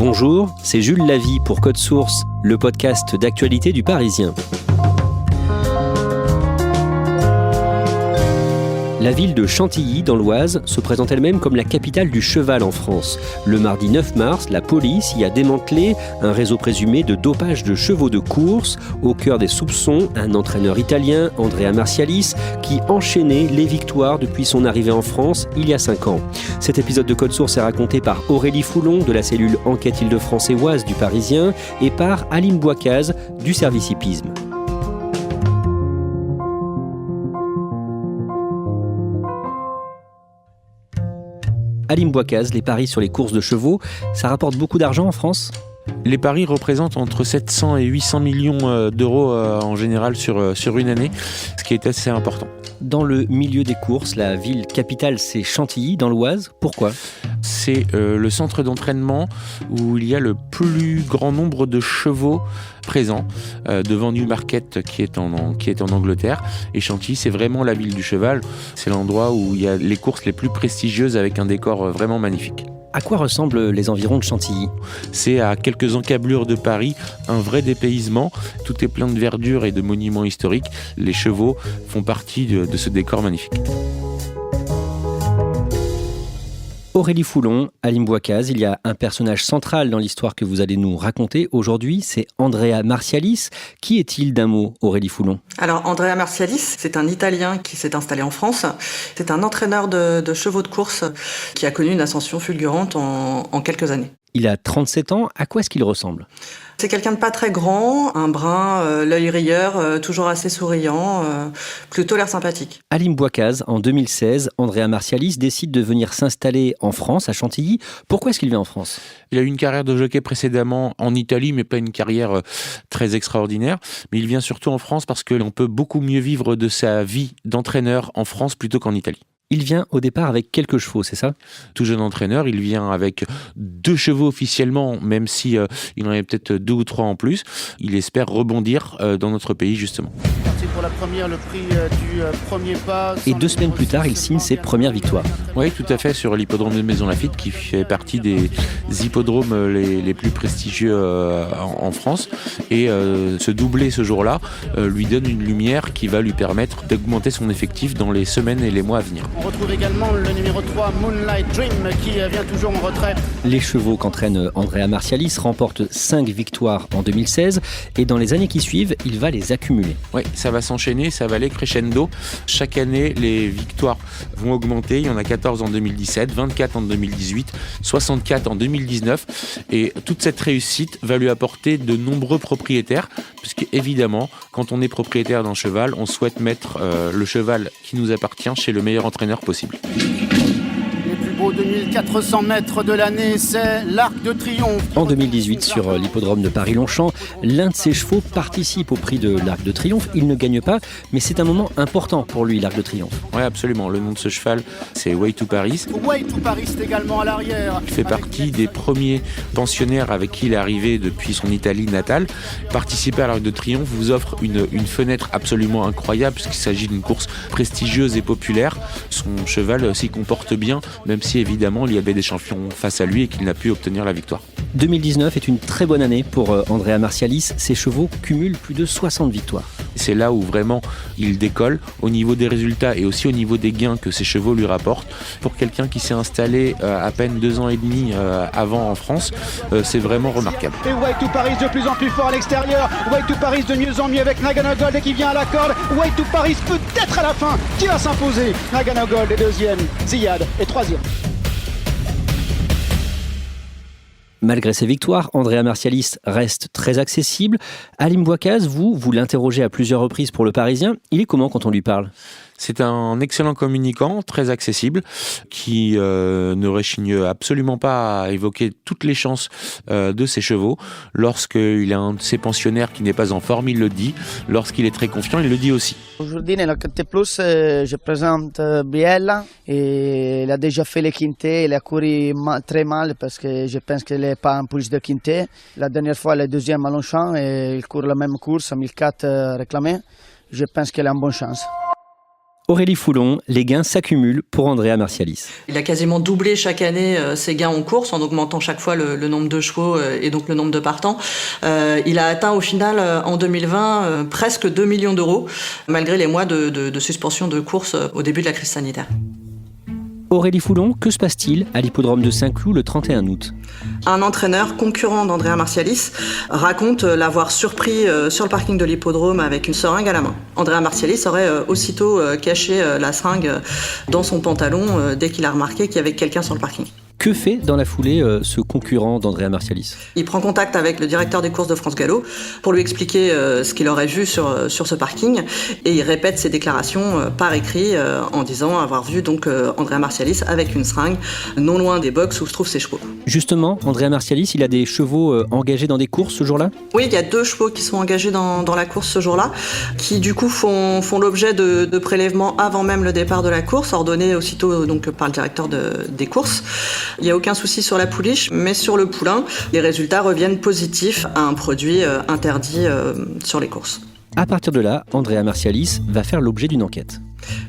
Bonjour, c'est Jules Lavie pour Code Source, le podcast d'actualité du Parisien. La ville de Chantilly, dans l'Oise, se présente elle-même comme la capitale du cheval en France. Le mardi 9 mars, la police y a démantelé un réseau présumé de dopage de chevaux de course. Au cœur des soupçons, un entraîneur italien, Andrea Marcialis, qui enchaînait les victoires depuis son arrivée en France il y a 5 ans. Cet épisode de Code Source est raconté par Aurélie Foulon de la cellule Enquête Île-de-France et Oise du Parisien et par Aline Boicaz du service hippisme. Aline Boicaz, les paris sur les courses de chevaux, ça rapporte beaucoup d'argent en France ? Les paris représentent entre 700 et 800 millions d'euros en général sur une année, ce qui est assez important. Dans le milieu des courses, la ville capitale, c'est Chantilly, dans l'Oise. Pourquoi ? C'est le centre d'entraînement où il y a le plus grand nombre de chevaux présents devant Newmarket qui est en Angleterre. Et Chantilly, c'est vraiment la ville du cheval. C'est l'endroit où il y a les courses les plus prestigieuses avec un décor vraiment magnifique. À quoi ressemblent les environs de Chantilly ? C'est à quelques encablures de Paris, un vrai dépaysement. Tout est plein de verdure et de monuments historiques. Les chevaux font partie de ce décor magnifique. Aurélie Foulon, Aline Boicaz, il y a un personnage central dans l'histoire que vous allez nous raconter aujourd'hui, c'est Andrea Marcialis. Qui est-il d'un mot, Aurélie Foulon ? Alors, Andrea Marcialis, c'est un Italien qui s'est installé en France. C'est un entraîneur de chevaux de course qui a connu une ascension fulgurante en quelques années. Il a 37 ans, à quoi est-ce qu'il ressemble ? C'est quelqu'un de pas très grand, un brun, l'œil rieur, toujours assez souriant, plutôt l'air sympathique. Aline Boicaz, en 2016, Andrea Marcialis décide de venir s'installer en France, à Chantilly. Pourquoi est-ce qu'il vient en France ? Il a eu une carrière de jockey précédemment en Italie, mais pas une carrière très extraordinaire. Mais il vient surtout en France parce que l'on peut beaucoup mieux vivre de sa vie d'entraîneur en France plutôt qu'en Italie. Il vient au départ avec quelques chevaux, c'est ça ? Tout jeune entraîneur, il vient avec 2 chevaux officiellement, même si il en avait peut-être 2 ou 3 en plus. Il espère rebondir dans notre pays, justement. Pour la première, le prix du premier pas. Et 2 semaines plus tard, il signe ses premières victoires. Oui, tout à fait, sur l'hippodrome de Maisons-Laffitte, qui fait partie des hippodromes les plus prestigieux en France. Et ce doublé ce jour-là lui donne une lumière qui va lui permettre d'augmenter son effectif dans les semaines et les mois à venir. On retrouve également le numéro 3, Moonlight Dream, qui vient toujours en retrait. Les chevaux qu'entraîne Andrea Marcialis remportent 5 victoires en 2016 et dans les années qui suivent, il va les accumuler. Oui, ça va s'enchaîner, ça va aller crescendo. Chaque année, les victoires vont augmenter. Il y en a 14 en 2017, 24 en 2018, 64 en 2019. Et toute cette réussite va lui apporter de nombreux propriétaires, puisque évidemment, quand on est propriétaire d'un cheval, on souhaite mettre le cheval qui nous appartient chez le meilleur entraîneur possible. Les plus beaux 2400 mètres de l'année, c'est l'Arc de Triomphe. En 2018, sur l'hippodrome de Paris-Longchamp, l'un de ses chevaux participe au prix de l'Arc de Triomphe. Il ne gagne pas, mais c'est un moment important pour lui, l'Arc de Triomphe. Oui, absolument. Le nom de ce cheval, c'est Way to Paris. Way to Paris, c'est également à l'arrière. Il fait partie des premiers pensionnaires avec qui il est arrivé depuis son Italie natale. Participer à l'Arc de Triomphe vous offre une fenêtre absolument incroyable, puisqu'il s'agit d'une course prestigieuse et populaire. Son cheval s'y comporte bien, même si évidemment il y avait des champions face à lui et qu'il n'a pu obtenir la victoire. 2019 est une très bonne année pour Andrea Marcialis. Ses chevaux cumulent plus de 60 victoires. C'est là où vraiment il décolle au niveau des résultats et aussi au niveau des gains que ses chevaux lui rapportent. Pour quelqu'un qui s'est installé à peine 2 ans et demi avant en France, c'est vraiment remarquable. Et Way to Paris de plus en plus fort à l'extérieur. Way to Paris de mieux en mieux avec Nagano Gold et qui vient à la corde. Way to Paris peut-être à la fin qui va s'imposer. Nagano Gold est 2e, Ziyad est 3e. Malgré ses victoires, Andrea Marcialis reste très accessible. Aline Boicaz, vous l'interrogez à plusieurs reprises pour Le Parisien. Il est comment quand on lui parle ? C'est un excellent communicant, très accessible, qui ne rechigne absolument pas à évoquer toutes les chances de ses chevaux. Lorsqu'il a un de ses pensionnaires qui n'est pas en forme, il le dit. Lorsqu'il est très confiant, il le dit aussi. Aujourd'hui, dans la Quinte Plus, je présente Biella. Et il a déjà fait les quintés, il a couru très mal parce que je pense qu'il n'est pas en plus de quinté. La dernière fois, il est 2e à Longchamp et il court la même course, 1004 réclamé. Je pense qu'il a une bonne chance. Aurélie Foulon, les gains s'accumulent pour Andrea Marcialis. Il a quasiment doublé chaque année ses gains en course en augmentant chaque fois le nombre de chevaux et donc le nombre de partants. Il a atteint au final en 2020 presque 2 millions d'euros malgré les mois de suspension de course au début de la crise sanitaire. Aurélie Foulon, que se passe-t-il à l'hippodrome de Saint-Cloud le 31 août ? Un entraîneur concurrent d'Andrea Marcialis raconte l'avoir surpris sur le parking de l'hippodrome avec une seringue à la main. Andrea Marcialis aurait aussitôt caché la seringue dans son pantalon dès qu'il a remarqué qu'il y avait quelqu'un sur le parking. Que fait dans la foulée ce concurrent d'Andrea Marcialis ? Il prend contact avec le directeur des courses de France Gallo pour lui expliquer ce qu'il aurait vu sur ce parking et il répète ses déclarations par écrit en disant avoir vu donc Andrea Marcialis avec une seringue non loin des boxes où se trouvent ses chevaux. Justement, Andrea Marcialis, il a des chevaux engagés dans des courses ce jour-là ? Oui, il y a 2 chevaux qui sont engagés dans la course ce jour-là, qui du coup font l'objet de prélèvements avant même le départ de la course, ordonnés aussitôt donc par le directeur des courses. Il n'y a aucun souci sur la pouliche, mais sur le poulain, les résultats reviennent positifs à un produit interdit sur les courses. À partir de là, Andrea Marcialis va faire l'objet d'une enquête.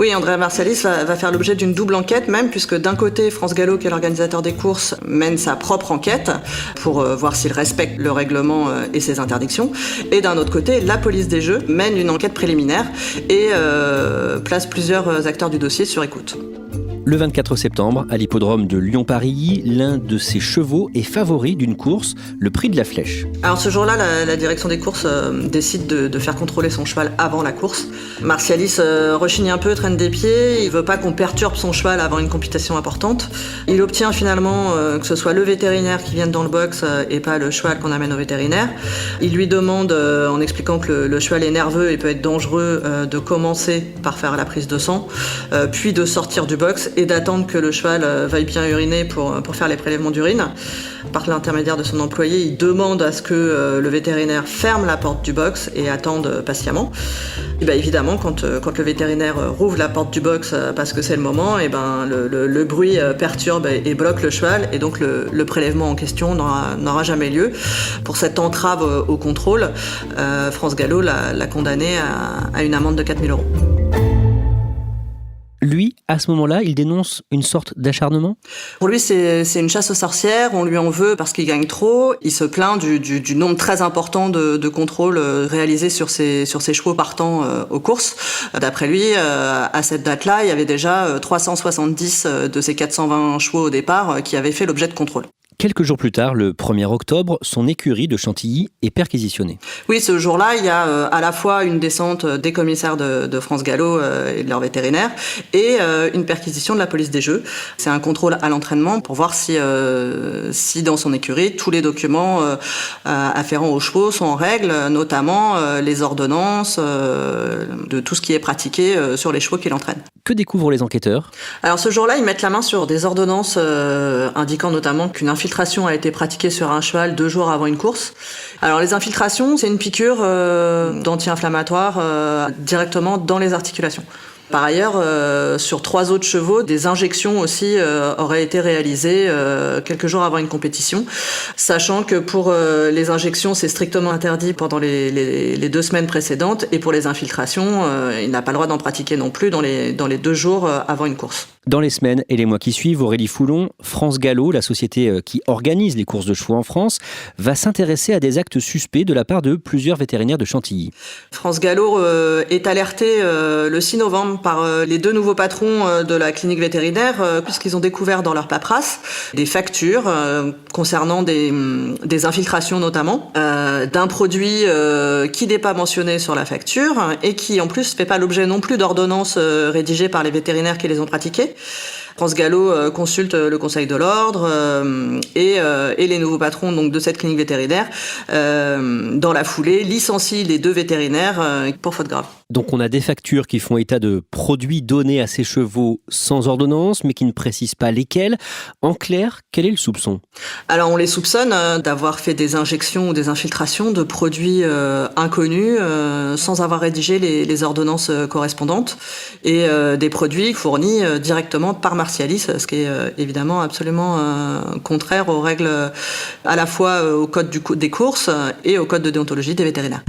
Oui, Andrea Marcialis va faire l'objet d'une double enquête même, puisque d'un côté, France Gallo, qui est l'organisateur des courses, mène sa propre enquête pour voir s'il respecte le règlement et ses interdictions. Et d'un autre côté, la police des jeux mène une enquête préliminaire et place plusieurs acteurs du dossier sur écoute. Le 24 septembre, à l'hippodrome de Lyon-Paris, l'un de ses chevaux est favori d'une course, le Prix de la Flèche. Alors ce jour-là, la direction des courses décide de faire contrôler son cheval avant la course. Marcialis rechigne un peu, traîne des pieds, il veut pas qu'on perturbe son cheval avant une compétition importante. Il obtient finalement que ce soit le vétérinaire qui vienne dans le box et pas le cheval qu'on amène au vétérinaire. Il lui demande, en expliquant que le cheval est nerveux et peut être dangereux, de commencer par faire la prise de sang, puis de sortir du box et d'attendre que le cheval veuille bien uriner pour faire les prélèvements d'urine. Par l'intermédiaire de son employé, il demande à ce que le vétérinaire ferme la porte du box et attende patiemment. Et bien évidemment, quand le vétérinaire rouvre la porte du box parce que c'est le moment, et ben le bruit perturbe et bloque le cheval et donc le prélèvement en question n'aura jamais lieu. Pour cette entrave au contrôle, France Gallo l'a condamné à une amende de 4 000 €. Lui, à ce moment-là, il dénonce une sorte d'acharnement ? Pour lui, c'est une chasse aux sorcières. On lui en veut parce qu'il gagne trop. Il se plaint du nombre très important de contrôles réalisés sur ses chevaux partant aux courses. D'après lui, à cette date-là, il y avait déjà 370 de ses 420 chevaux au départ qui avaient fait l'objet de contrôles. Quelques jours plus tard, le 1er octobre, son écurie de Chantilly est perquisitionnée. Oui, ce jour-là, il y a à la fois une descente des commissaires de France Gallo et de leurs vétérinaires et une perquisition de la police des jeux. C'est un contrôle à l'entraînement pour voir si dans son écurie, tous les documents afférents aux chevaux sont en règle, notamment les ordonnances de tout ce qui est pratiqué sur les chevaux qu'il entraîne. Que découvrent les enquêteurs ? Alors ce jour-là, ils mettent la main sur des ordonnances indiquant notamment qu'une infiltration a été pratiquée sur un cheval 2 jours avant une course. Alors les infiltrations, c'est une piqûre d'anti-inflammatoire directement dans les articulations. Par ailleurs, sur 3 autres chevaux, des injections aussi auraient été réalisées quelques jours avant une compétition, sachant que pour les injections, c'est strictement interdit pendant les 2 semaines précédentes, et pour les infiltrations, il n'a pas le droit d'en pratiquer non plus dans les 2 jours avant une course. Dans les semaines et les mois qui suivent, Aurélie Foulon, France Gallo, la société qui organise les courses de chevaux en France, va s'intéresser à des actes suspects de la part de plusieurs vétérinaires de Chantilly. France Gallo est alerté le 6 novembre par les 2 nouveaux patrons de la clinique vétérinaire, puisqu'ils ont découvert dans leur paperasse des factures concernant des infiltrations notamment, d'un produit qui n'est pas mentionné sur la facture et qui en plus ne fait pas l'objet non plus d'ordonnances rédigées par les vétérinaires qui les ont pratiquées. France Gallo consulte le Conseil de l'Ordre et les nouveaux patrons donc de cette clinique vétérinaire dans la foulée licencient les 2 vétérinaires pour faute grave. Donc on a des factures qui font état de produits donnés à ces chevaux sans ordonnance mais qui ne précisent pas lesquels. En clair, quel est le soupçon ? Alors on les soupçonne d'avoir fait des injections ou des infiltrations de produits inconnus sans avoir rédigé les ordonnances correspondantes et des produits fournis directement par Marcialis, ce qui est évidemment absolument contraire aux règles à la fois au code des courses et au code de déontologie des vétérinaires.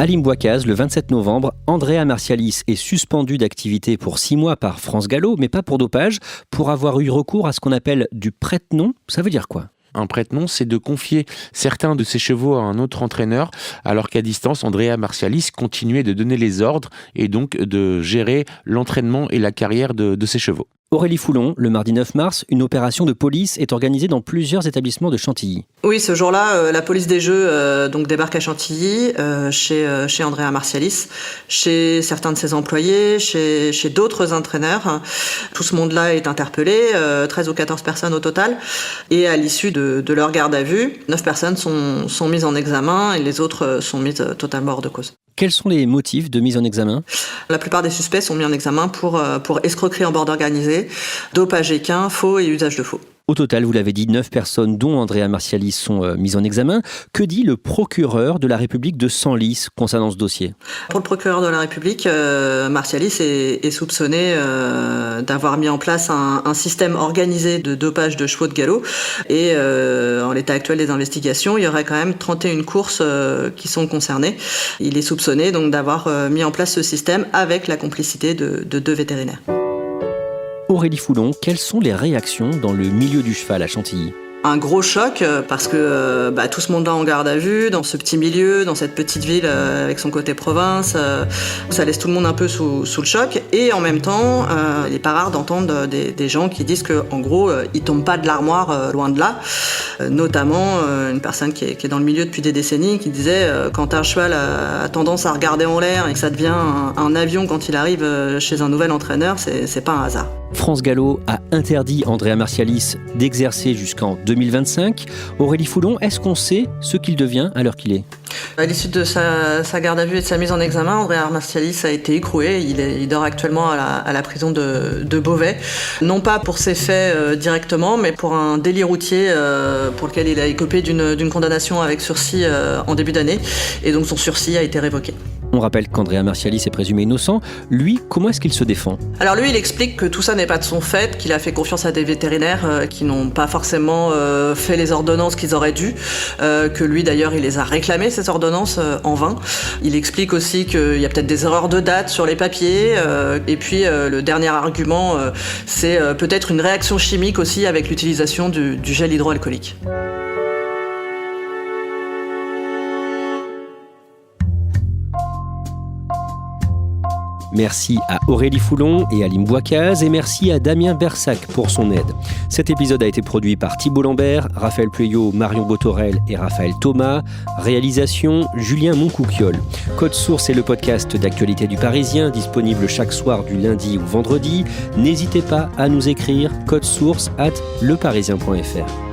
Halim Bouaccaz, le 27 novembre, Andrea Marcialis est suspendu d'activité pour 6 mois par France Gallo, mais pas pour dopage, pour avoir eu recours à ce qu'on appelle du prête-nom. Ça veut dire quoi ? Un prête-nom, c'est de confier certains de ses chevaux à un autre entraîneur, alors qu'à distance, Andrea Marcialis continuait de donner les ordres et donc de gérer l'entraînement et la carrière de ses chevaux. Aurélie Foulon, le mardi 9 mars, une opération de police est organisée dans plusieurs établissements de Chantilly. Oui, ce jour-là, la police des Jeux donc débarque à Chantilly, chez Andrea Marcialis, chez certains de ses employés, chez d'autres entraîneurs. Tout ce monde-là est interpellé, 13 ou 14 personnes au total. Et à l'issue de leur garde à vue, 9 personnes sont mises en examen et les autres sont mises totalement hors de cause. Quels sont les motifs de mise en examen ? La plupart des suspects sont mis en examen pour escroquerie en bande organisée, dopage équin, faux et usage de faux. Au total, vous l'avez dit, 9 personnes, dont Andrea Marcialis, sont mises en examen. Que dit le procureur de la République de Senlis concernant ce dossier ? Pour le procureur de la République, Marcialis est soupçonné d'avoir mis en place un système organisé de dopage de chevaux de galop. Et en l'état actuel des investigations, il y aurait quand même 31 courses qui sont concernées. Il est soupçonné donc d'avoir mis en place ce système avec la complicité de 2 vétérinaires. Aurélie Foulon, quelles sont les réactions dans le milieu du cheval à Chantilly ? Un gros choc parce que tout ce monde-là en garde à vue, dans ce petit milieu, dans cette petite ville avec son côté province, ça laisse tout le monde un peu sous le choc. Et en même temps, il n'est pas rare d'entendre des gens qui disent qu'en gros, ils tombent pas de l'armoire, loin de là. Notamment une personne qui est dans le milieu depuis des décennies qui disait quand un cheval a tendance à regarder en l'air et que ça devient un avion quand il arrive chez un nouvel entraîneur, c'est pas un hasard. France Gallo a interdit Andrea Marcialis d'exercer jusqu'en 2025. Aurélie Foulon, est-ce qu'on sait ce qu'il devient à l'heure qu'il est ? À l'issue de sa garde à vue et de sa mise en examen, Andrea Marcialis a été écroué. Il dort actuellement à la prison de Beauvais. Non pas pour ses faits directement, mais pour un délit routier pour lequel il a écopé d'une condamnation avec sursis en début d'année. Et donc son sursis a été révoqué. On rappelle qu'Andrea Marcialis est présumé innocent. Lui, comment est-ce qu'il se défend ? Alors lui, il explique que tout ça n'est pas de son fait, qu'il a fait confiance à des vétérinaires qui n'ont pas forcément fait les ordonnances qu'ils auraient dû, que lui d'ailleurs il les a réclamées ces ordonnances en vain. Il explique aussi qu'il y a peut-être des erreurs de date sur les papiers, et puis le dernier argument, c'est peut-être une réaction chimique aussi avec l'utilisation du gel hydroalcoolique. Merci à Aurélie Foulon et Halim Bouaccaz et merci à Damien Bersac pour son aide. Cet épisode a été produit par Thibault Lambert, Raphaël Pueyo, Marion Botorel et Raphaël Thomas. Réalisation Julien Moncouquiol. Code Source est le podcast d'actualité du Parisien, disponible chaque soir du lundi au vendredi. N'hésitez pas à nous écrire codesource@leparisien.fr.